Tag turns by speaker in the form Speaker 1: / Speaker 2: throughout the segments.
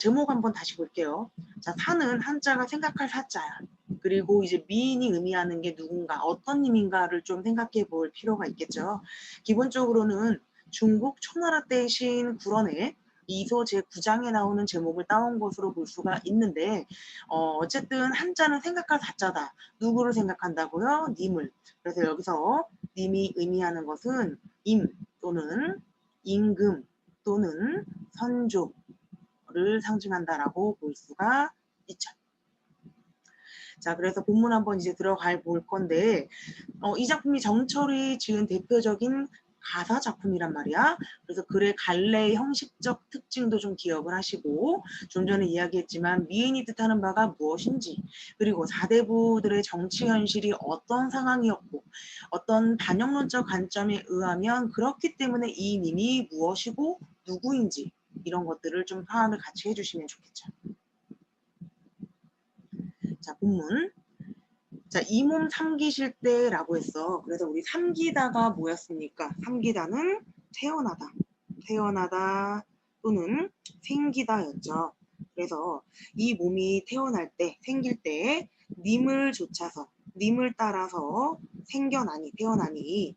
Speaker 1: 제목 한번 다시 볼게요. 자, 사는 한자가 생각할 사자야. 그리고 이제 미인이 의미하는 게 누군가, 어떤 님인가를 좀 생각해 볼 필요가 있겠죠. 기본적으로는 중국 초나라 때 신 구런의 이소 제9장에 나오는 제목을 따온 것으로 볼 수가 있는데, 어쨌든 한자는 생각할 사자다. 누구를 생각한다고요? 님을. 그래서 여기서 님이 의미하는 것은 임 또는 임금 또는 선조를 상징한다라고 볼 수가 있죠. 자, 그래서 본문 한번 이제 들어가 볼 건데, 이 작품이 정철이 지은 대표적인 가사 작품이란 말이야. 그래서 글의 갈래의 형식적 특징도 좀 기억을 하시고, 좀 전에 이야기했지만 미인이 뜻하는 바가 무엇인지, 그리고 사대부들의 정치 현실이 어떤 상황이었고, 어떤 반영론적 관점에 의하면 그렇기 때문에 이 님이 무엇이고 누구인지 이런 것들을 좀 파악을 같이 해주시면 좋겠죠. 자, 본문. 자, 이 몸 삼기실 때라고 했어. 그래서 우리 삼기다가 뭐였습니까? 삼기다는 태어나다, 태어나다 또는 생기다였죠. 그래서 이 몸이 태어날 때, 생길 때 님을 좇아서, 님을 따라서 생겨나니, 태어나니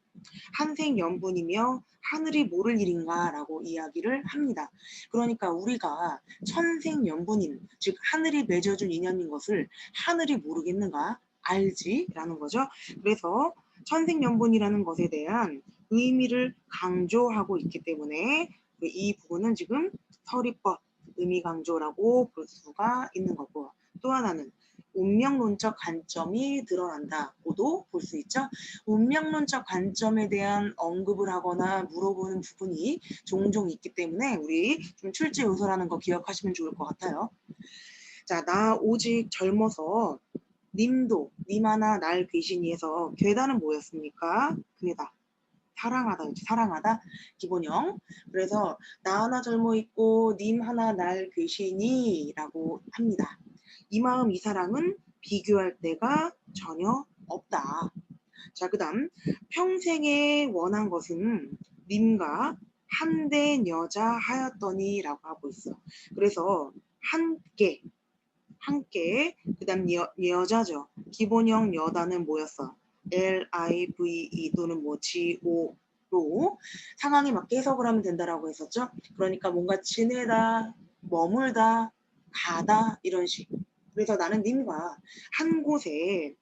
Speaker 1: 한생연분이며 하늘이 모를 일인가라고 이야기를 합니다. 그러니까 우리가 천생연분인, 즉 하늘이 맺어준 인연인 것을 하늘이 모르겠는가? 알지라는 거죠. 그래서 천생연분이라는 것에 대한 의미를 강조하고 있기 때문에 이 부분은 지금 서리법 의미 강조라고 볼 수가 있는 거고, 또 하나는 운명론적 관점이 드러난다고도 볼 수 있죠. 운명론적 관점에 대한 언급을 하거나 물어보는 부분이 종종 있기 때문에 우리 좀 출제 요소라는 거 기억하시면 좋을 것 같아요. 자, 나 오직 젊어서 님도 님 하나 날 귀신이에서 괴다는 뭐였습니까? 괴다. 사랑하다, 사랑하다, 기본형. 그래서 나 하나 젊어 있고 님 하나 날 귀신이라고 합니다. 이 마음 이 사랑은 비교할 데가 전혀 없다. 자, 그 다음 평생에 원한 것은 님과 한된 여자 하였더니라고 하고 있어. 그래서 함께 그 다음 여자죠. 기본형 여다는 뭐였어? LIVE 또는 뭐 GO로 상황에 맞게 해석을 하면 된다라고 했었죠. 그러니까 뭔가 지내다, 머물다, 가다 이런 식. 그래서 나는 님과 한 곳에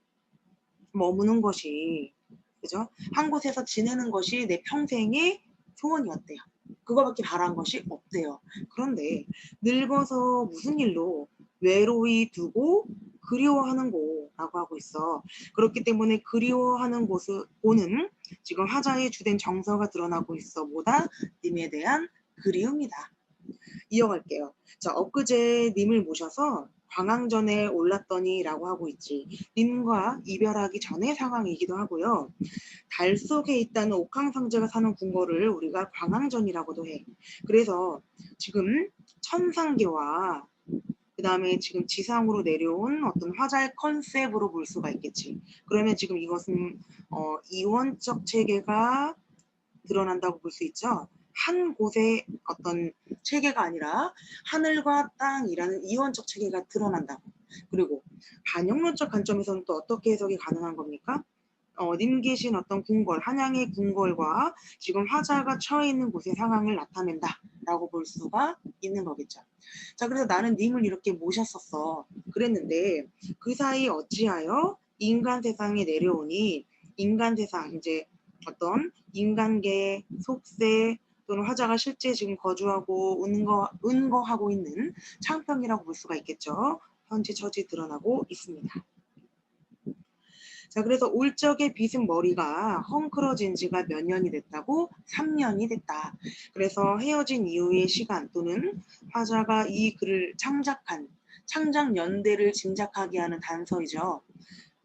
Speaker 1: 머무는 것이, 그죠? 한 곳에서 지내는 것이 내 평생의 소원이었대요. 그거밖에 바란 것이 없대요. 그런데 늙어서 무슨 일로 외로이 두고 그리워하는 곳라고 하고 있어. 그렇기 때문에 그리워하는 곳은 지금 화자의 주된 정서가 드러나고 있어. 뭐다? 님에 대한 그리움이다. 이어갈게요. 자, 엊그제 님을 모셔서 광항전에 올랐더니라고 하고 있지. 님과 이별하기 전의 상황이기도 하고요. 달 속에 있다는 옥황상제가 사는 궁궐을 우리가 광항전이라고도 해. 그래서 지금 천상계와 그 다음에 지금 지상으로 내려온 어떤 화자의 컨셉으로 볼 수가 있겠지. 그러면 지금 이것은 이원적 체계가 드러난다고 볼 수 있죠. 한 곳의 어떤 체계가 아니라 하늘과 땅이라는 이원적 체계가 드러난다고. 그리고 반영론적 관점에서는 또 어떻게 해석이 가능한 겁니까? 님 계신 어떤 궁궐, 한양의 궁궐과 지금 화자가 처해 있는 곳의 상황을 나타낸다라고 볼 수가 있는 거겠죠. 자, 그래서 나는 님을 이렇게 모셨었어. 그랬는데 그 사이 어찌하여 인간 세상에 내려오니 인간 세상, 이제 어떤 인간계, 속세 또는 화자가 실제 지금 거주하고 은거하고 있는 창평이라고 볼 수가 있겠죠. 현재 처지 드러나고 있습니다. 자, 그래서 올 적에 빗은 머리가 헝클어진 지가 몇 년이 됐다고? 3년이 됐다. 그래서 헤어진 이후의 시간 또는 화자가 이 글을 창작 연대를 짐작하게 하는 단서이죠.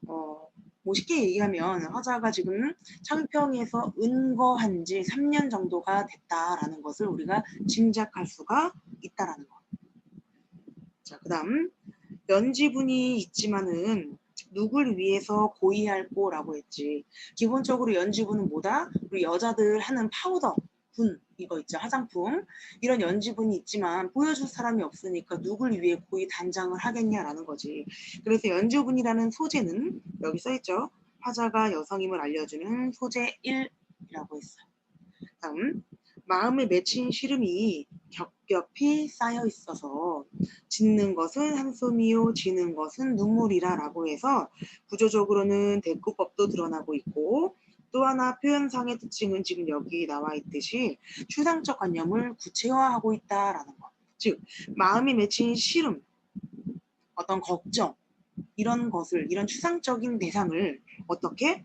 Speaker 1: 뭐 쉽게 얘기하면 화자가 지금 창평에서 은거한 지 3년 정도가 됐다라는 것을 우리가 짐작할 수가 있다라는 거. 자, 그 다음 연지분이 있지만은 누굴 위해서 고이할 거라고 했지. 기본적으로 연지분은 뭐다? 우리 여자들 하는 파우더 분 이거 있죠. 화장품. 이런 연지분이 있지만 보여줄 사람이 없으니까 누굴 위해 고이 단장을 하겠냐라는 거지. 그래서 연지분이라는 소재는 여기 써있죠. 화자가 여성임을 알려주는 소재 1이라고 했어. 다음 마음에 맺힌 시름이 겹겹이 쌓여 있어서 짓는 것은 한숨이요 지는 것은 눈물이라 라고 해서 구조적으로는 대꾸법도 드러나고 있고 또 하나 표현상의 특징은 지금 여기 나와 있듯이 추상적 관념을 구체화하고 있다라는 것. 즉 마음에 맺힌 시름, 어떤 걱정 이런 것을 이런 추상적인 대상을 어떻게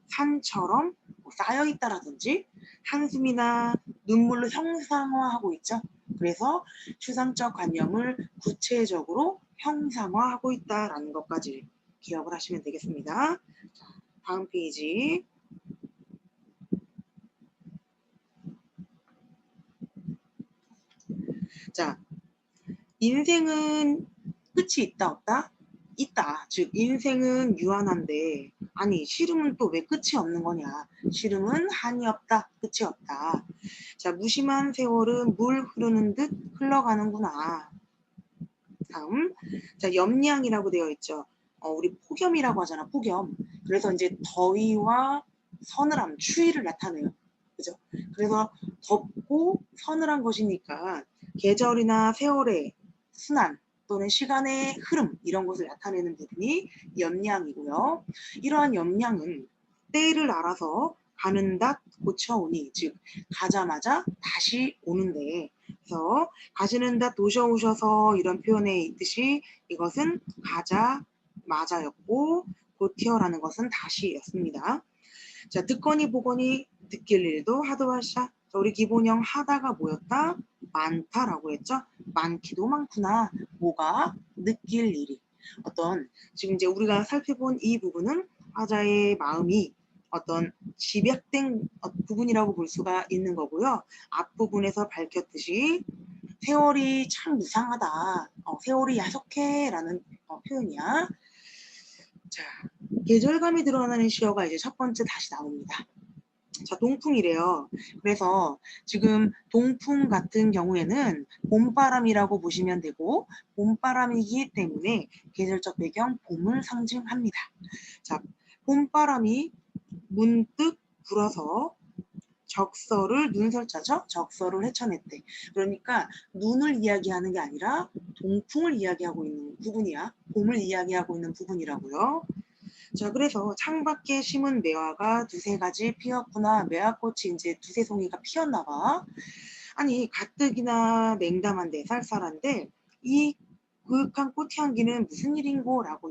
Speaker 1: 산처럼 쌓여 있다라든지 한숨이나 눈물로 형상화하고 있죠. 그래서 추상적 관념을 구체적으로 형상화하고 있다라는 것까지 기억을 하시면 되겠습니다. 다음 페이지. 자, 인생은 끝이 있다 없다? 있다. 즉 인생은 유한한데 아니 시름은 또 왜 끝이 없는 거냐. 시름은 한이 없다. 끝이 없다. 자, 무심한 세월은 물 흐르는 듯 흘러가는구나. 다음, 자, 염량이라고 되어 있죠. 우리 폭염이라고 하잖아, 폭염. 그래서 이제 더위와 서늘함, 추위를 나타내요. 그죠? 그래서 덥고 서늘한 것이니까 계절이나 세월의 순환 또는 시간의 흐름 이런 것을 나타내는 부분이 염량이고요. 이러한 염량은 때를 알아서 가는 닷 고쳐오니 즉 가자마자 다시 오는데 그래서 가시는 닷 도셔오셔서 이런 표현에 있듯이 이것은 가자마자였고 곧튀어라는 것은 다시였습니다. 자, 듣거니 보거니 느낄 일도 하도 하샤. 자, 우리 기본형 하다가 뭐였다? 많다라고 했죠. 많기도 많구나. 뭐가? 느낄 일이. 어떤 지금 이제 우리가 살펴본 이 부분은 화자의 마음이 어떤 집약된 부분이라고 볼 수가 있는 거고요. 앞부분에서 밝혔듯이 세월이 참 무상하다. 세월이 야속해라는 표현이야. 자, 계절감이 드러나는 시어가 이제 첫 번째 다시 나옵니다. 자, 동풍이래요. 그래서 지금 동풍 같은 경우에는 봄바람이라고 보시면 되고 봄바람이기 때문에 계절적 배경 봄을 상징합니다. 자, 봄바람이 문득 불어서 적서를 눈설자죠. 적서를 헤쳐냈대. 그러니까 눈을 이야기하는 게 아니라 동풍을 이야기하고 있는 부분이야. 봄을 이야기하고 있는 부분이라고요. 자, 그래서 창밖에 심은 매화가 두세 가지 피었구나. 매화꽃이 이제 두세 송이가 피었나 봐. 아니, 가뜩이나 냉담한데 쌀쌀한데 이 그윽한 꽃향기는 무슨 일인고? 라고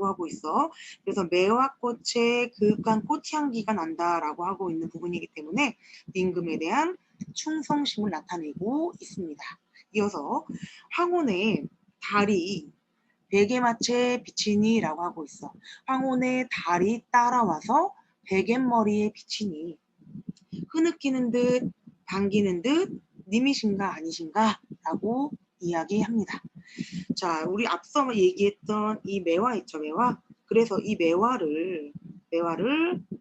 Speaker 1: 하고 있어. 그래서 매화꽃의 그윽한 꽃향기가 난다라고 하고 있는 부분이기 때문에 임금에 대한 충성심을 나타내고 있습니다. 이어서 황혼의 달이 베개마체에 비치니라고 하고 있어. 황혼의 달이 따라와서 베갯머리에 비치니 흐느끼는 듯 반기는 듯 님이신가 아니신가 라고 이야기합니다. 자, 우리 앞서 얘기했던 이 매화 있죠, 매화. 그래서 이 매화를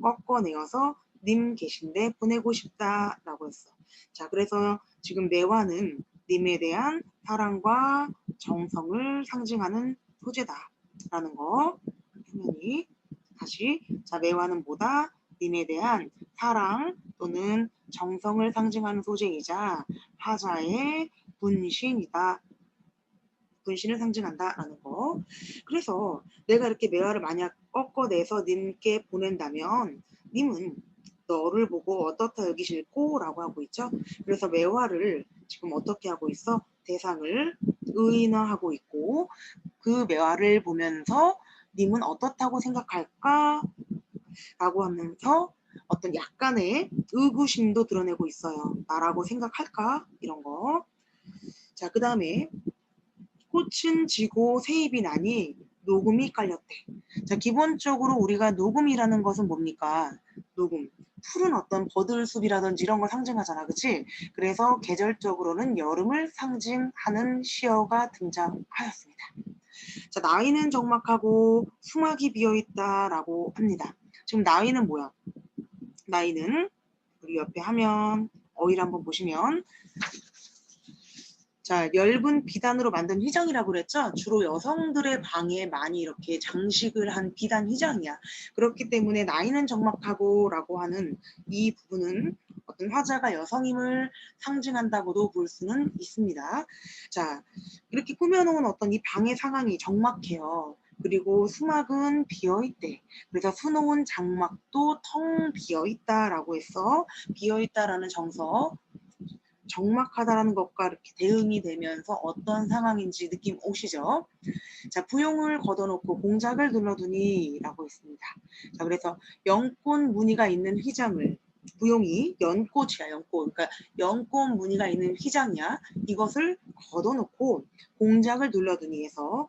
Speaker 1: 꺾어내어서 님 계신데 보내고 싶다라고 했어. 자, 그래서 지금 매화는 님에 대한 사랑과 정성을 상징하는 소재다라는 거 표현이 다시 자, 매화는 뭐다? 님에 대한 사랑 또는 정성을 상징하는 소재이자 화자의 분신이다. 분신을 상징한다라는 거. 그래서 내가 이렇게 매화를 만약 꺾어내서 님께 보낸다면 님은 너를 보고 어떻다 여기실꼬? 라고 하고 있죠. 그래서 매화를 지금 어떻게 하고 있어? 대상을 의인화하고 있고 그 매화를 보면서 님은 어떻다고 생각할까? 라고 하면서 어떤 약간의 의구심도 드러내고 있어요. 나라고 생각할까? 이런 거. 자, 그 다음에 꽃은 지고 새잎이 나니 녹음이 깔렸대. 자, 기본적으로 우리가 녹음이라는 것은 뭡니까? 녹음. 푸른 어떤 버들숲이라든지 이런 걸 상징하잖아. 그치? 그래서 계절적으로는 여름을 상징하는 시어가 등장하였습니다. 자, 나이는 적막하고 수막이 비어있다라고 합니다. 지금 나이는 뭐야? 나이는 그리고 옆에 화면 어휘를 한번 보시면 자, 엷은 비단으로 만든 휘장이라고 그랬죠? 주로 여성들의 방에 많이 이렇게 장식을 한 비단 휘장이야. 그렇기 때문에 나이는 적막하고 라고 하는 이 부분은 어떤 화자가 여성임을 상징한다고도 볼 수는 있습니다. 자, 이렇게 꾸며놓은 어떤 이 방의 상황이 적막해요. 그리고 수막은 비어있대. 그래서 수놓은 장막도 텅 비어있다라고 해서 비어있다라는 정서 적막하다라는 것과 이렇게 대응이 되면서 어떤 상황인지 느낌 오시죠? 자, 부용을 걷어놓고 공작을 눌러두니 라고 했습니다. 자, 그래서 연꽃 무늬가 있는 휘장을 부용이 연꽃이야, 연꽃. 그러니까 연꽃 무늬가 있는 휘장이야. 이것을 걷어놓고 공작을 눌러두니 해서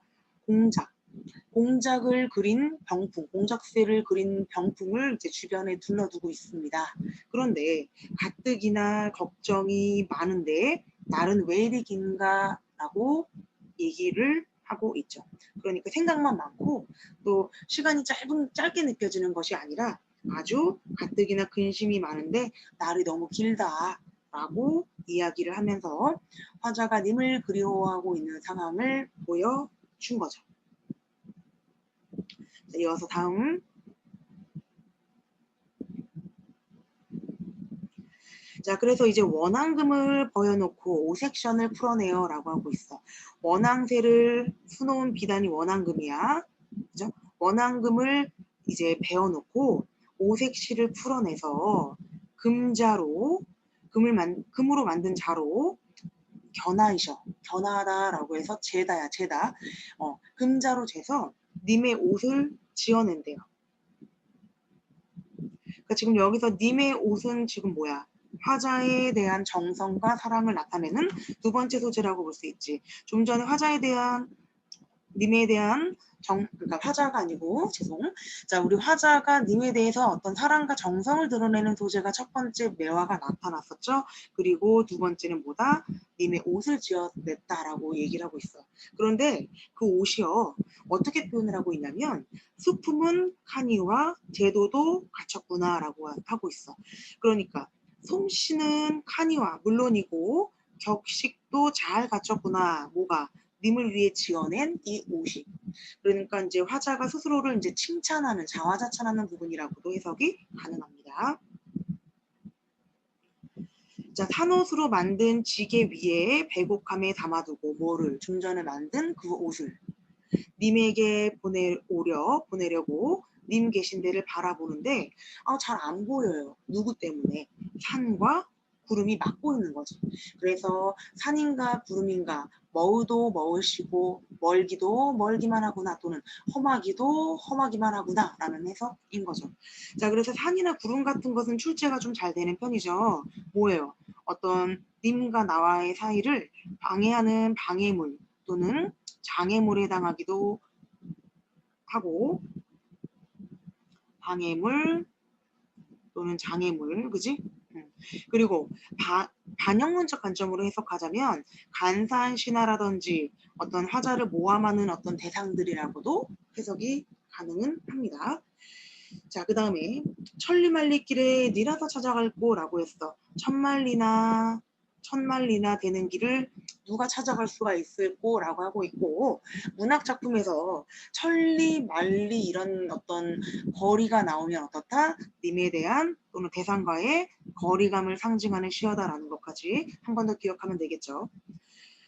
Speaker 1: 공작을 그린 병풍, 공작새를 그린 병풍을 이제 주변에 둘러두고 있습니다. 그런데 가뜩이나 걱정이 많은데 날은 왜 이리 긴가? 라고 얘기를 하고 있죠. 그러니까 생각만 많고 또 시간이 짧게 느껴지는 것이 아니라 아주 가뜩이나 근심이 많은데 날이 너무 길다. 라고 이야기를 하면서 화자가 님을 그리워하고 있는 상황을 보여준 거죠. 이어서 다음. 자, 그래서 이제 원앙금을 보여놓고 오색션을 풀어내요 라고 하고 있어. 원앙새를 수놓은 비단이 원앙금이야. 그죠? 원앙금을 이제 베어놓고 오색실을 풀어내서 금으로 만든 자로 견하이셔. 견하다라고 해서 재다야, 재다. 금자로 재서 님의 옷을 지어낸대요. 그러니까 지금 여기서 님의 옷은 지금 뭐야? 화자에 대한 정성과 사랑을 나타내는 두 번째 소재라고 볼 수 있지. 좀 전에 화자에 대한 님에 대한 그러니까 화자가 아니고 죄송. 자, 우리 화자가 님에 대해서 어떤 사랑과 정성을 드러내는 소재가 첫 번째 매화가 나타났었죠. 그리고 두 번째는 뭐다? 님의 옷을 지어냈다라고 얘기를 하고 있어. 그런데 그 옷이요 어떻게 표현을 하고 있냐면 수품은 칸이와 제도도 갖췄구나라고 하고 있어. 그러니까 솜씨는 칸이와 물론이고 격식도 잘 갖췄구나. 뭐가? 님을 위해 지어낸 이 옷이. 그러니까 이제 화자가 스스로를 이제 칭찬하는 자화자찬하는 부분이라고도 해석이 가능합니다. 자, 산옷으로 만든 지게 위에 배곡함에 담아두고 뭐를 좀 전에 만든 그 옷을 님에게 보내려고 님 계신 데를 바라보는데 잘 안 보여요. 누구 때문에? 산과 구름이 막고 있는 거지. 그래서 산인가 구름인가 머우도 머우시고 멀기도 멀기만 하구나 또는 험하기도 험하기만 하구나 라는 해석인 거죠. 자, 그래서 산이나 구름 같은 것은 출제가 좀 잘 되는 편이죠. 뭐예요? 어떤 님과 나와의 사이를 방해하는 방해물 또는 장애물에 해당하기도 하고 방해물 또는 장애물, 그지? 그리고 반영론적 관점으로 해석하자면 간사한 신화라든지 어떤 화자를 모함하는 어떤 대상들이라고도 해석이 가능은 합니다. 자, 그 다음에 천리말리길에 니라서 찾아갈꼬라고 했어. 천만리나 되는 길을 누가 찾아갈 수가 있을꼬라고 하고 있고 문학 작품에서 천리만리 이런 어떤 거리가 나오면 어떻다? 님에 대한 또는 대상과의 거리감을 상징하는 시어다라는 것까지 한 번 더 기억하면 되겠죠.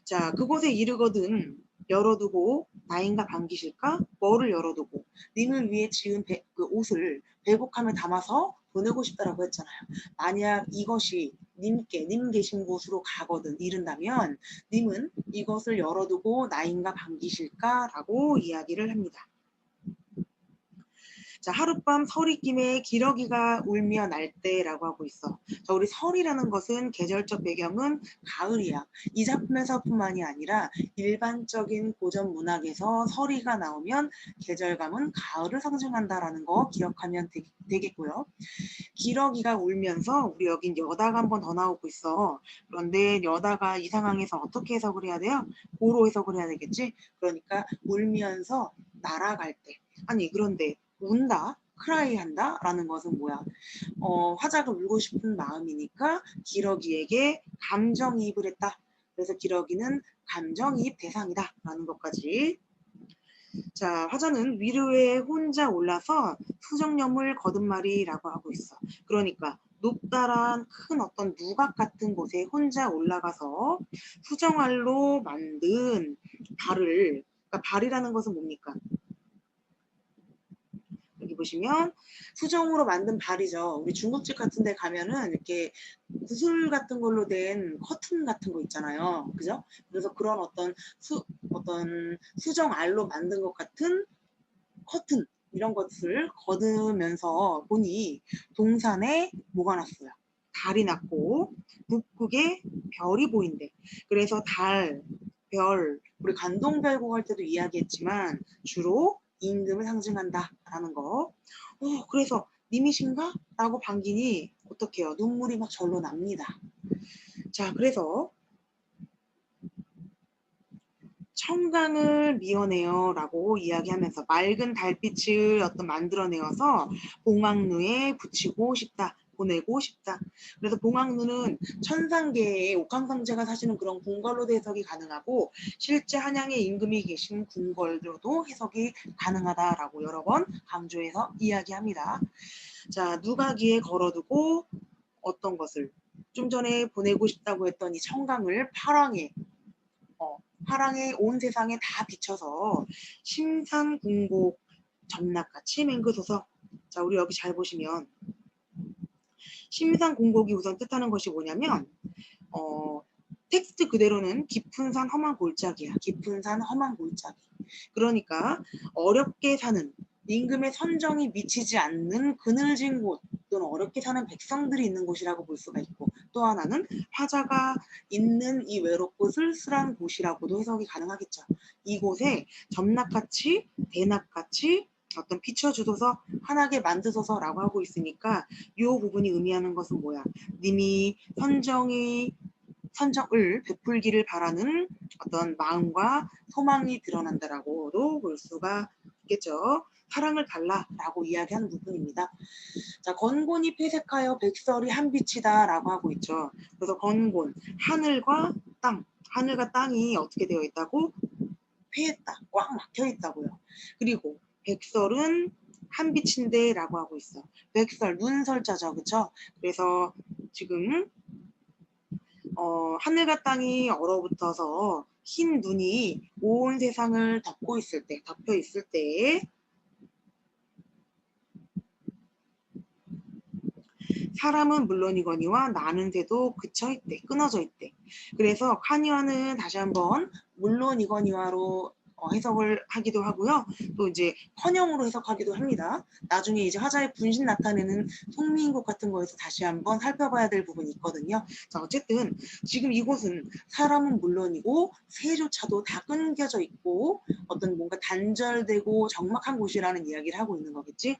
Speaker 1: 자, 그곳에 이르거든 열어두고 나인가 반기실까? 뭐를 열어두고 님을 위해 지은 그 옷을 배곡함에 담아서 보내고 싶다라고 했잖아요. 만약 이것이 님 계신 곳으로 가거든 이른다면 님은 이것을 열어두고 나인가 반기실까? 라고 이야기를 합니다. 자, 하룻밤 서리김에 기러기가 울며 날 때라고 하고 있어. 자, 우리 설이라는 것은 계절적 배경은 가을이야. 이 작품에서뿐만이 아니라 일반적인 고전 문학에서 서리가 나오면 계절감은 가을을 상징한다라는 거 기억하면 되겠고요. 기러기가 울면서 우리 여긴 여다가 한 번 더 나오고 있어. 그런데 여다가 이 상황에서 어떻게 해석을 해야 돼요? 고로 해석을 해야 되겠지? 그러니까 울면서 날아갈 때. 아니 그런데 운다? cry 한다 라는 것은 뭐야? 화자가 울고 싶은 마음이니까 기러기에게 감정이입을 했다. 그래서 기러기는 감정이입 대상이다 라는 것까지. 자, 화자는 위로에 혼자 올라서 수정염을 거듭말이라고 하고 있어. 그러니까 높다란 큰 어떤 누각 같은 곳에 혼자 올라가서 수정알로 만든 발을, 그러니까 발이라는 것은 뭡니까? 여기 보시면 수정으로 만든 발이죠. 우리 중국집 같은 데 가면은 이렇게 구슬 같은 걸로 된 커튼 같은 거 있잖아요. 그죠? 그래서 그런 어떤 수정 알로 만든 것 같은 커튼 이런 것을 거두면서 보니 동산에 뭐가 났어요? 달이 났고 북극에 별이 보인대. 그래서 달, 별, 우리 간동별곡 할 때도 이야기했지만 주로 임금을 상징한다라는 거. 그래서 님이신가? 라고 반기니 어떻게 해요? 눈물이 막 절로 납니다. 자, 그래서 청강을 미어내요 라고 이야기하면서 맑은 달빛을 만들어내어서 봉황루에 붙이고 싶다. 보내고 싶다. 그래서 봉황루는 천상계의 옥황상제가 사시는 그런 궁궐로도 해석이 가능하고 실제 한양에 임금이 계신 궁궐로도 해석이 가능하다라고 여러 번 강조해서 이야기합니다. 자, 누가기에 걸어두고 어떤 것을 좀 전에 보내고 싶다고 했던 이 청강을 화랑에 온 세상에 다 비춰서 심상궁곡 점락같이 맹그소서. 자, 우리 여기 잘 보시면 심상궁곡이 우선 뜻하는 것이 뭐냐면 텍스트 그대로는 깊은 산 험한 골짜기야. 깊은 산 험한 골짜기. 그러니까 어렵게 사는 임금의 선정이 미치지 않는 그늘진 곳 또는 어렵게 사는 백성들이 있는 곳이라고 볼 수가 있고 또 하나는 화자가 있는 이 외롭고 쓸쓸한 곳이라고도 해석이 가능하겠죠. 이곳에 점락같이 대낮같이 어떤 비춰주소서 환하게 만드소서라고 하고 있으니까 이 부분이 의미하는 것은 뭐야? 님이 선정을 베풀기를 바라는 어떤 마음과 소망이 드러난다라고도 볼 수가 있겠죠. 사랑을 달라라고 이야기하는 부분입니다. 자, 건곤이 폐색하여 백설이 한빛이다라고 하고 있죠. 그래서 건곤, 하늘과 땅, 하늘과 땅이 어떻게 되어 있다고? 폐했다, 꽉 막혀 있다고요. 그리고 백설은 한빛인데 라고 하고 있어. 백설, 눈설자죠. 그쵸? 그래서 지금 하늘과 땅이 얼어붙어서 흰 눈이 온 세상을 덮고 있을 때, 덮여 있을 때에 사람은 물론이거니와 나는 새도 그쳐 있대, 끊어져 있대. 그래서 카니와는 다시 한번 물론이거니와로 해석을 하기도 하고요. 또 이제 커녕으로 해석하기도 합니다. 나중에 이제 화자의 분신 나타내는 송미인곡 같은 거에서 다시 한번 살펴봐야 될 부분이 있거든요. 자, 어쨌든 지금 이곳은 사람은 물론이고 새조차도 다 끊겨져 있고 어떤 뭔가 단절되고 적막한 곳이라는 이야기를 하고 있는 거겠지.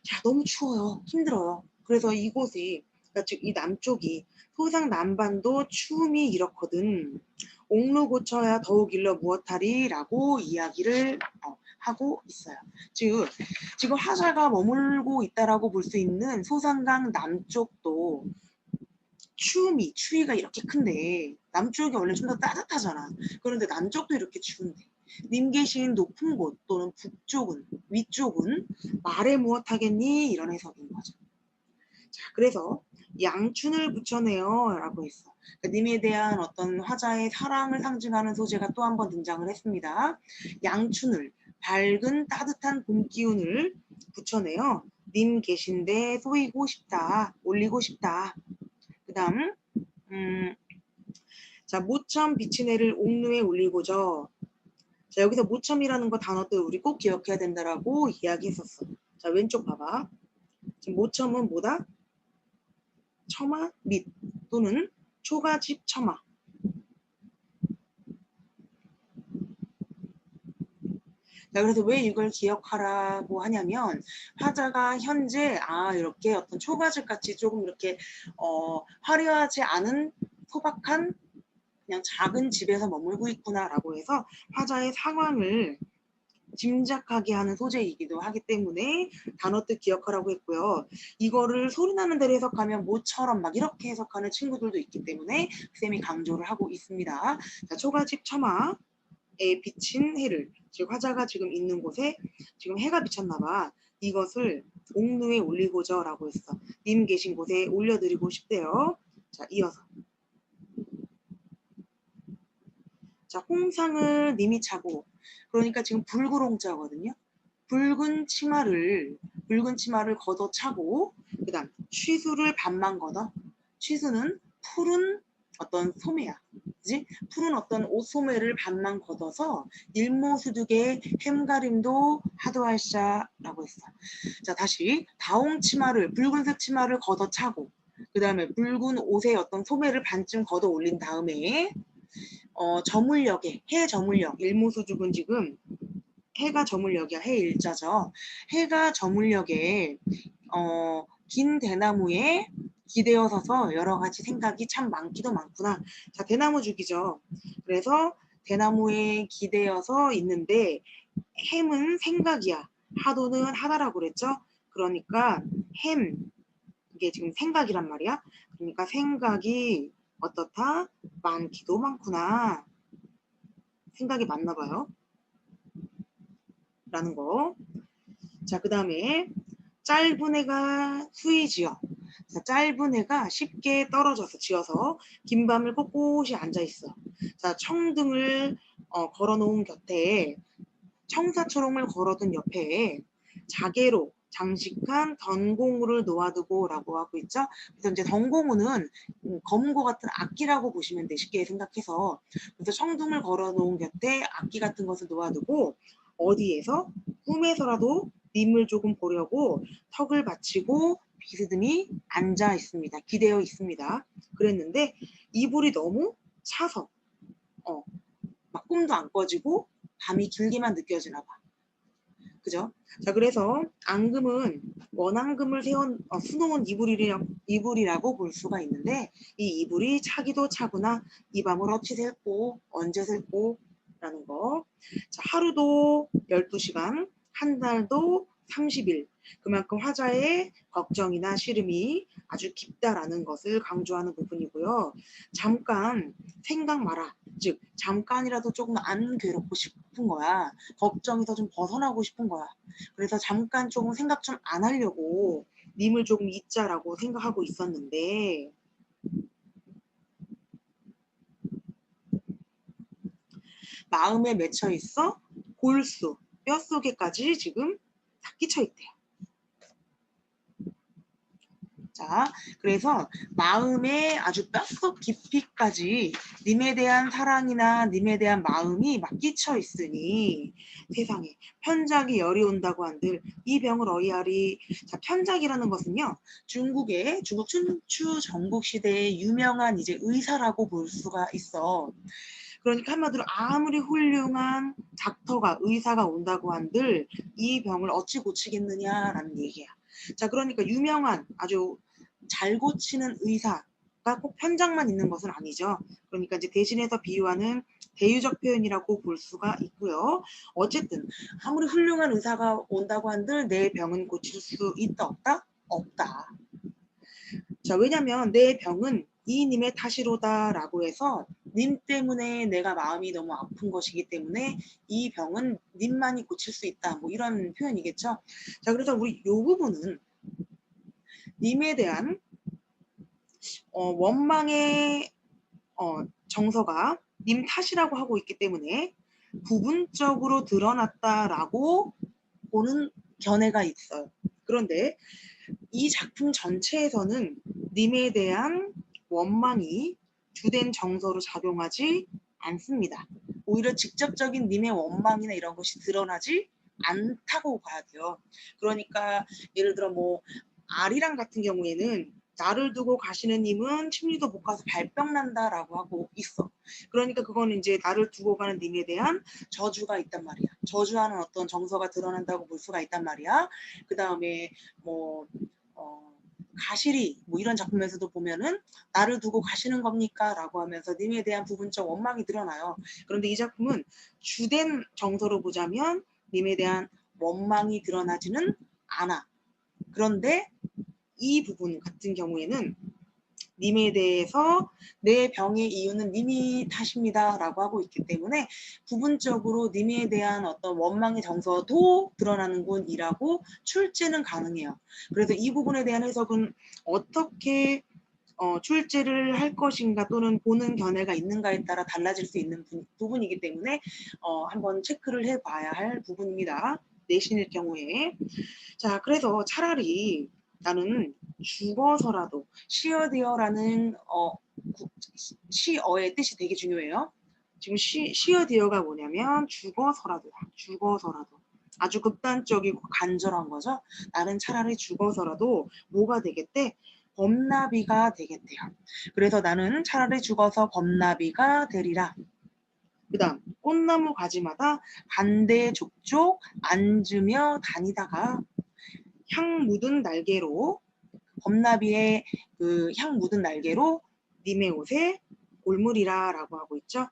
Speaker 1: 자, 너무 추워요. 힘들어요. 그래서 이곳이, 그러니까 즉 이 남쪽이 소상 남반도 추움이 이렇거든. 옥루 고쳐야 더욱 일러 무엇하리라고 이야기를 하고 있어요. 즉 지금 화자가 머물고 있다라고 볼 수 있는 소상강 남쪽도 추위가 이렇게 큰데 남쪽이 원래 좀 더 따뜻하잖아. 그런데 남쪽도 이렇게 추운데 님 계신 높은 곳 또는 북쪽은 위쪽은 말해 무엇하겠니? 이런 해석인 거죠. 자, 그래서 양춘을 붙여내요 라고 했어. 그러니까 님에 대한 어떤 화자의 사랑을 상징하는 소재가 또 한 번 등장을 했습니다. 양춘을 밝은 따뜻한 봄 기운을 붙여내요. 님 계신데 쏘이고 싶다, 올리고 싶다. 그 다음 자, 모첨 빛이 내를 옥루에 올리고죠. 자, 여기서 모첨이라는 거 단어들 우리 꼭 기억해야 된다라고 이야기했었어. 자, 왼쪽 봐봐. 지금 모첨은 뭐다? 처마, 밑 또는 초가집 처마. 자, 그래서 왜 이걸 기억하라고 하냐면 화자가 현재 이렇게 어떤 초가집 같이 조금 이렇게 화려하지 않은 소박한 그냥 작은 집에서 머물고 있구나라고 해서 화자의 상황을 짐작하게 하는 소재이기도 하기 때문에 단어 뜻 기억하라고 했고요. 이거를 소리나는 대로 해석하면 모처럼 막 이렇게 해석하는 친구들도 있기 때문에 쌤이 강조를 하고 있습니다. 자, 초가집 처마에 비친 해를, 즉 화자가 지금 있는 곳에 지금 해가 비쳤나 봐. 이것을 옥루에 올리고자 라고 했어. 님 계신 곳에 올려드리고 싶대요. 자, 이어서. 자, 홍상을 님이 차고, 그러니까 지금 붉은홍자거든요. 붉은 치마를 걷어 차고, 그 다음 취수를 반만 걷어. 취수는 푸른 어떤 소매야. 그지? 푸른 어떤 옷 소매를 반만 걷어서 일모수득의 햄가림도 하도할샤라고 했어. 자, 다시 다홍 치마를, 붉은색 치마를 걷어 차고, 그 다음에 붉은 옷에 어떤 소매를 반쯤 걷어 올린 다음에 저물역에, 해 저물역, 일모수죽은 지금 해가 저물역이야. 해 일자죠. 해가 저물역에 긴 대나무에 기대어 서서 여러 가지 생각이 참 많기도 많구나. 자, 대나무 죽이죠. 그래서 대나무에 기대어서 있는데 햄은 생각이야. 하도는 하다라고 그랬죠. 그러니까 햄, 이게 지금 생각이란 말이야. 그러니까 생각이 어떻다? 많기도 많구나. 생각이 많나 봐요. 라는 거. 자, 그 다음에 짧은 애가 수위지어. 자, 짧은 애가 쉽게 떨어져서 지어서 긴 밤을 꼿꼿이 앉아있어. 자, 청등을 걸어놓은 곁에, 청사초롱을 걸어둔 옆에 자개로 장식한 던공우를 놓아두고 라고 하고 있죠. 그래서 이제 던공우는 검은고 같은 악기라고 보시면 돼. 쉽게 생각해서. 그래서 청둥을 걸어놓은 곁에 악기 같은 것을 놓아두고 어디에서? 꿈에서라도 님을 조금 보려고 턱을 받치고 비스듬히 앉아 있습니다. 기대어 있습니다. 그랬는데 이불이 너무 차서 막 꿈도 안 꿔지고 밤이 길게만 느껴지나 봐. 그죠? 자, 그래서 앙금은 원앙금을 수놓은 이불이라고 볼 수가 있는데 이 이불이 차기도 차구나. 이 밤을 어찌 셀고 언제 셀고 라는 거. 자, 하루도 12시간, 한 달도 30일. 그만큼 화자의 걱정이나 시름이 아주 깊다라는 것을 강조하는 부분이고요. 잠깐 생각 마라. 즉 잠깐이라도 조금 안 괴롭고 싶은 거야. 걱정에서 좀 벗어나고 싶은 거야. 그래서 잠깐 조금 생각 좀 안 하려고 님을 조금 잊자라고 생각하고 있었는데 마음에 맺혀 있어 골수, 뼛속에까지 지금 다 끼쳐 있대요. 자, 그래서 마음에 아주 뼛속 깊이까지 님에 대한 사랑이나 님에 대한 마음이 막 끼쳐 있으니 세상에 편작이 열이 온다고 한들 이 병을 어이하리. 자, 편작이라는 것은요, 중국 춘추 전국 시대의 유명한 이제 의사라고 볼 수가 있어. 그러니까 한마디로 아무리 훌륭한 닥터가 의사가 온다고 한들 이 병을 어찌 고치겠느냐라는 얘기야. 자, 그러니까 유명한 아주 잘 고치는 의사가 꼭 편장만 있는 것은 아니죠. 그러니까 이제 대신해서 비유하는 대유적 표현이라고 볼 수가 있고요. 어쨌든 아무리 훌륭한 의사가 온다고 한들 내 병은 고칠 수 있다 없다? 없다. 자, 왜냐면 내 병은 이 님의 탓이로다라고 해서 님 때문에 내가 마음이 너무 아픈 것이기 때문에 이 병은 님만이 고칠 수 있다. 뭐 이런 표현이겠죠. 자, 그래서 우리 요 부분은 님에 대한 원망의 정서가 님 탓이라고 하고 있기 때문에 부분적으로 드러났다라고 보는 견해가 있어요. 그런데 이 작품 전체에서는 님에 대한 원망이 주된 정서로 작용하지 않습니다. 오히려 직접적인 님의 원망이나 이런 것이 드러나지 않다고 봐야 돼요. 그러니까 예를 들어 뭐 아리랑 같은 경우에는 나를 두고 가시는 님은 침리도 못 가서 발병 난다라고 하고 있어. 그러니까 그거는 이제 나를 두고 가는 님에 대한 저주가 있단 말이야. 저주하는 어떤 정서가 드러난다고 볼 수가 있단 말이야. 그 다음에 뭐 가시리 뭐 이런 작품에서도 보면은 나를 두고 가시는 겁니까? 라고 하면서 님에 대한 부분적 원망이 드러나요. 그런데 이 작품은 주된 정서로 보자면 님에 대한 원망이 드러나지는 않아. 그런데 이 부분 같은 경우에는 님에 대해서 내 병의 이유는 님이 탓입니다 라고 하고 있기 때문에 부분적으로 님에 대한 어떤 원망의 정서도 드러나는 군이라고 출제는 가능해요. 그래서 이 부분에 대한 해석은 어떻게 출제를 할 것인가 또는 보는 견해가 있는가에 따라 달라질 수 있는 부분이기 때문에 한번 체크를 해봐야 할 부분입니다. 내신일 경우에. 자, 그래서 차라리 나는 죽어서라도 시어디어라는 시어의 뜻이 되게 중요해요. 지금 시어디어가 뭐냐면 죽어서라도 아주 극단적이고 간절한 거죠. 나는 차라리 죽어서라도 뭐가 되겠대? 범나비가 되겠대요. 그래서 나는 차라리 죽어서 범나비가 되리라. 그 다음 꽃나무 가지마다 반대 족족 앉으며 다니다가 향 묻은 날개로 범나비의 그 향 묻은 날개로 님의 옷에 올무리라 라고 하고 있죠.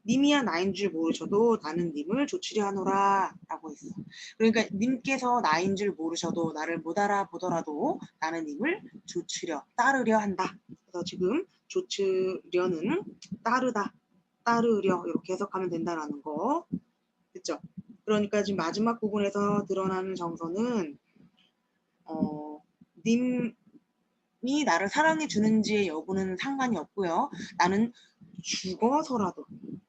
Speaker 1: 님이야 나인 줄 모르셔도 나는 님을 조치려 하노라 라고 했어. 그러니까 님께서 나인 줄 모르셔도 나를 못 알아보더라도 나는 님을 조치려 따르려 한다. 그래서 지금 조치려는 따르다 따르려 이렇게 해석하면 된다라는 거 됐죠? 그러니까 지금 마지막 부분에서 드러나는 정서는 님이 나를 사랑해 주는지의 여부는 상관이 없고요. 나는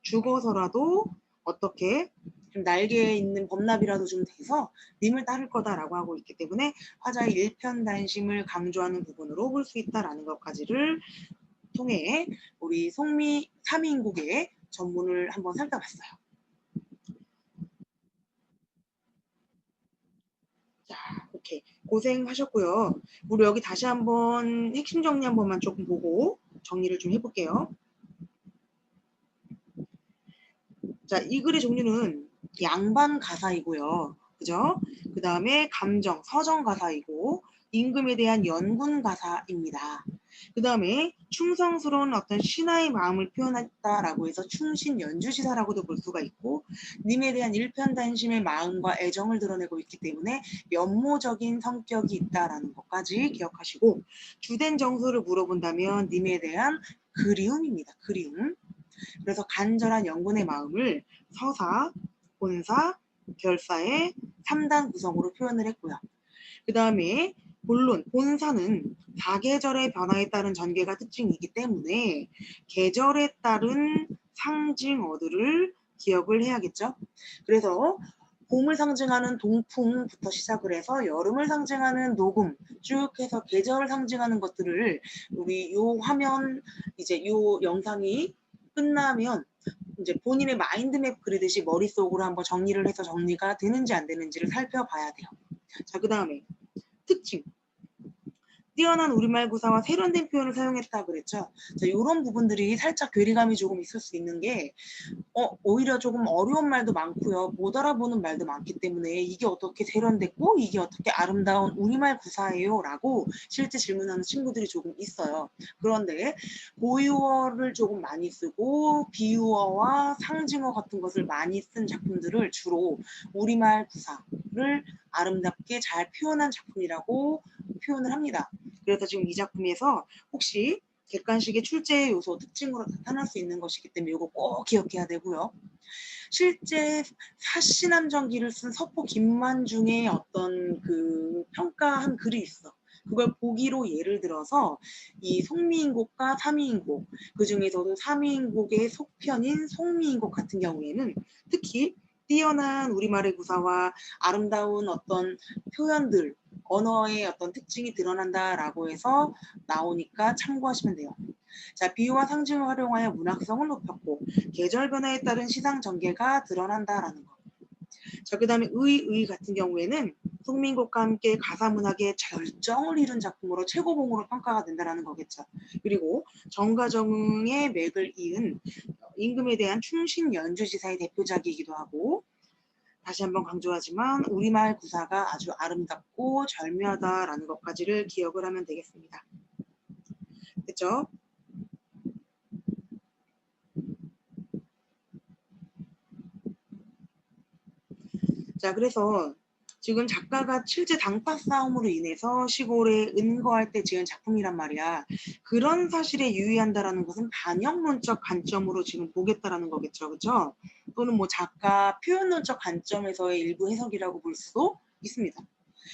Speaker 1: 죽어서라도 어떻게 좀 날개에 있는 범나비라도 좀 돼서 님을 따를 거다라고 하고 있기 때문에 화자의 일편단심을 강조하는 부분으로 볼 수 있다라는 것까지를 통해 우리 송미 3인국의 전문을 한번 살펴봤어요. 자, 오케이. 고생하셨고요. 우리 여기 다시 한번 핵심 정리 한 번만 조금 보고 정리를 좀 해볼게요. 자, 이 글의 종류는 양반 가사이고요. 그죠? 그 다음에 감정, 서정 가사이고 임금에 대한 연군 가사입니다. 그 다음에 충성스러운 어떤 신하의 마음을 표현했다라고 해서 충신 연주시사라고도 볼 수가 있고 님에 대한 일편단심의 마음과 애정을 드러내고 있기 때문에 면모적인 성격이 있다라는 것까지 기억하시고 주된 정서를 물어본다면 님에 대한 그리움입니다. 그리움. 그래서 간절한 영군의 마음을 서사, 본사, 결사의 3단 구성으로 표현을 했고요. 그 다음에 본론, 본사는 사계절의 변화에 따른 전개가 특징이기 때문에 계절에 따른 상징어들을 기억을 해야겠죠. 그래서 봄을 상징하는 동풍부터 시작을 해서 여름을 상징하는 녹음 쭉 해서 계절을 상징하는 것들을 우리 요 화면 이제 요 영상이 끝나면 이제 본인의 마인드맵 그리듯이 머릿속으로 한번 정리를 해서 정리가 되는지 안 되는지를 살펴봐야 돼요. 자, 그 다음에 특징. 뛰어난 우리말 구사와 세련된 표현을 사용했다 그랬죠. 자, 이런 부분들이 살짝 괴리감이 조금 있을 수 있는 게 오히려 조금 어려운 말도 많고요. 못 알아보는 말도 많기 때문에 이게 어떻게 세련됐고 이게 어떻게 아름다운 우리말 구사예요? 라고 실제 질문하는 친구들이 조금 있어요. 그런데 고유어를 조금 많이 쓰고 비유어와 상징어 같은 것을 많이 쓴 작품들을 주로 우리말 구사를 아름답게 잘 표현한 작품이라고 표현을 합니다. 그래서 지금 이 작품에서 혹시 객관식의 출제 요소 특징으로 나타날 수 있는 것이기 때문에 이거 꼭 기억해야 되고요. 실제 사시남정기를 쓴 서포 김만중의 어떤 그 평가한 글이 있어. 그걸 보기로 예를 들어서 이 송미인곡과 삼미인곡, 그 중에서도 삼미인곡의 속편인 송미인곡 같은 경우에는 특히 뛰어난 우리말의 구사와 아름다운 어떤 표현들, 언어의 어떤 특징이 드러난다라고 해서 나오니까 참고하시면 돼요. 자, 비유와 상징을 활용하여 문학성을 높였고 계절 변화에 따른 시상 전개가 드러난다라는 거. 자, 그 다음에 의 같은 경우에는 송민곡과 함께 가사문학의 절정을 이룬 작품으로 최고봉으로 평가가 된다는 거겠죠. 그리고 정가정의 맥을 이은 임금에 대한 충신 연주지사의 대표작이기도 하고 다시 한번 강조하지만 우리말 구사가 아주 아름답고 절묘하다라는 것까지를 기억을 하면 되겠습니다. 됐죠? 자, 그래서 지금 작가가 실제 당파 싸움으로 인해서 시골에 은거할 때 지은 작품이란 말이야. 그런 사실에 유의한다라는 것은 반영론적 관점으로 지금 보겠다라는 거겠죠. 그렇죠? 또는 뭐 작가 표현론적 관점에서의 일부 해석이라고 볼 수도 있습니다.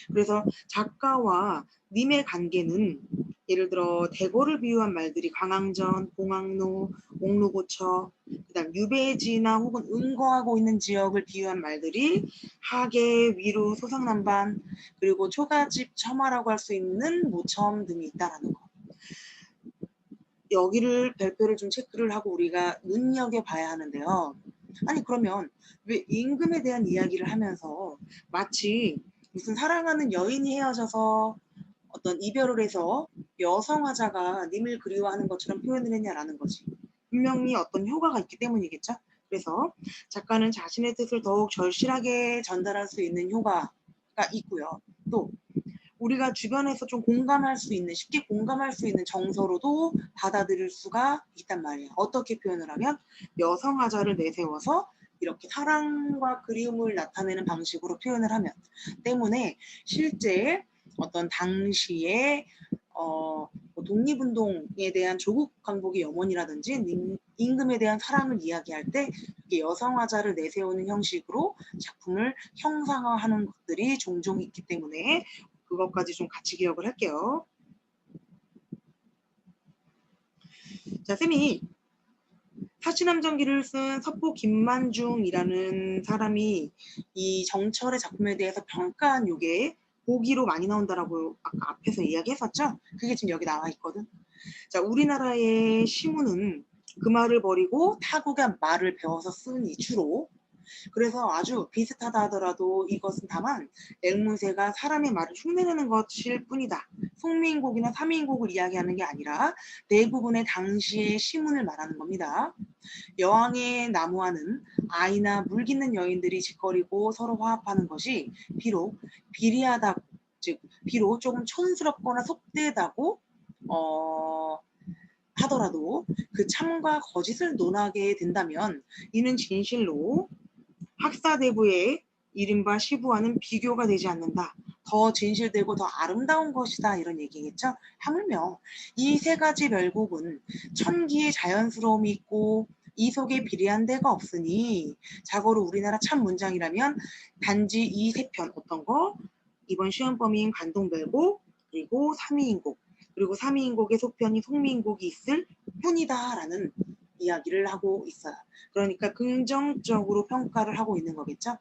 Speaker 1: 그래서 작가와 님의 관계는 예를 들어 대고를 비유한 말들이 광항전, 봉황로, 옥루고처, 그다음 유배지나 혹은 은거하고 있는 지역을 비유한 말들이 하계, 위루, 소상난반, 그리고 초가집, 첨화라고 할 수 있는 모첨 등이 있다라는 거. 여기를 별표를 좀 체크를 하고 우리가 눈여겨봐야 하는데요. 아니 그러면 왜 임금에 대한 이야기를 하면서 마치 무슨 사랑하는 여인이 헤어져서 어떤 이별을 해서 여성화자가 님을 그리워하는 것처럼 표현을 했냐라는 거지. 분명히 어떤 효과가 있기 때문이겠죠. 그래서 작가는 자신의 뜻을 더욱 절실하게 전달할 수 있는 효과가 있고요. 또 우리가 주변에서 좀 공감할 수 있는, 쉽게 공감할 수 있는 정서로도 받아들일 수가 있단 말이야. 어떻게 표현을 하면 여성화자를 내세워서 이렇게 사랑과 그리움을 나타내는 방식으로 표현을 하면 때문에 실제 어떤 당시에 뭐 독립운동에 대한 조국 강복의 염원이라든지 임금에 대한 사랑을 이야기할 때 여성화자를 내세우는 형식으로 작품을 형상화하는 것들이 종종 있기 때문에 그것까지 좀 같이 기억을 할게요. 자, 쌤이 사시남정기를 쓴 서포 김만중이라는 사람이 이 정철의 작품에 대해서 평가한 요게 보기로 많이 나온다라고 아까 앞에서 이야기했었죠? 그게 지금 여기 나와 있거든. 자, 우리나라의 시문은 그 말을 버리고 타국의 말을 배워서 쓰니 주로. 그래서 아주 비슷하다 하더라도 이것은 다만 앵무새가 사람의 말을 흉내내는 것일 뿐이다. 송민곡이나 삼인곡을 이야기하는 게 아니라 대부분의 당시의 시문을 말하는 겁니다. 여왕의 나무와는 아이나 물 깃는 여인들이 짓거리고 서로 화합하는 것이 비록 비리하다, 즉 비록 조금 촌스럽거나 속되다고 하더라도 그 참과 거짓을 논하게 된다면 이는 진실로 학사대부의 이른바 시부와는 비교가 되지 않는다. 더 진실되고 더 아름다운 것이다. 이런 얘기겠죠. 하물며 이 세 가지 멸곡은 천기의 자연스러움이 있고 이 속에 비리한 데가 없으니 자고로 우리나라 참 문장이라면 단지 이 세 편 어떤 거? 이번 시험 범위인 관동별곡 그리고 삼위인곡 그리고 삼위인곡의 속편이 송미인곡이 있을 뿐이다라는 이야기를 하고 있어요. 그러니까 긍정적으로 평가를 하고 있는 거겠죠.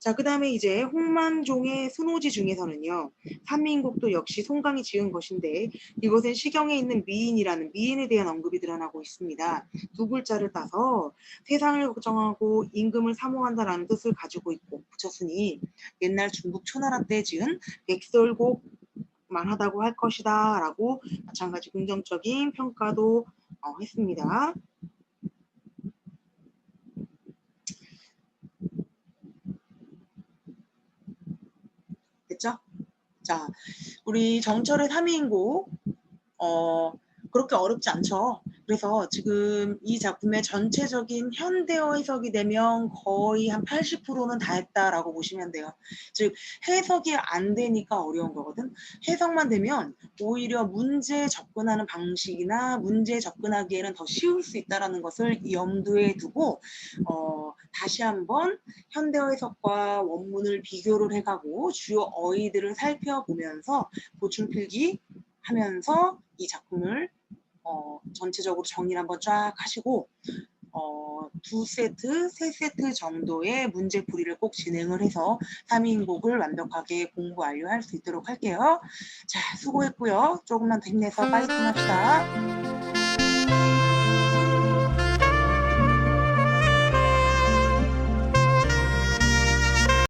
Speaker 1: 자, 그 다음에 이제 홍만종의 순오지 중에서는요. 삼민곡도 역시 송강이 지은 것인데 이것은 시경에 있는 미인이라는 미인에 대한 언급이 드러나고 있습니다. 두 글자를 따서 세상을 걱정하고 임금을 사모한다라는 뜻을 가지고 있고 붙였으니 옛날 중국 초나라 때 지은 백설곡만 하다고 할 것이다 라고 마찬가지 긍정적인 평가도 했습니다. 됐죠? 자, 우리 정철의 3위인곡 그렇게 어렵지 않죠. 그래서 지금 이 작품의 전체적인 현대어 해석이 되면 거의 한 80%는 다 했다라고 보시면 돼요. 즉 해석이 안 되니까 어려운 거거든. 해석만 되면 오히려 문제에 접근하는 방식이나 문제에 접근하기에는 더 쉬울 수 있다는 것을 염두에 두고 다시 한번 현대어 해석과 원문을 비교를 해가고 주요 어휘들을 살펴보면서 보충필기 하면서 이 작품을 전체적으로 정리를 한번 쫙 하시고 두 세트, 세 세트 정도의 문제풀이를 꼭 진행을 해서 3인곡을 완벽하게 공부 완료할 수 있도록 할게요. 자, 수고했고요. 조금만 더 힘내서 파이팅 합시다.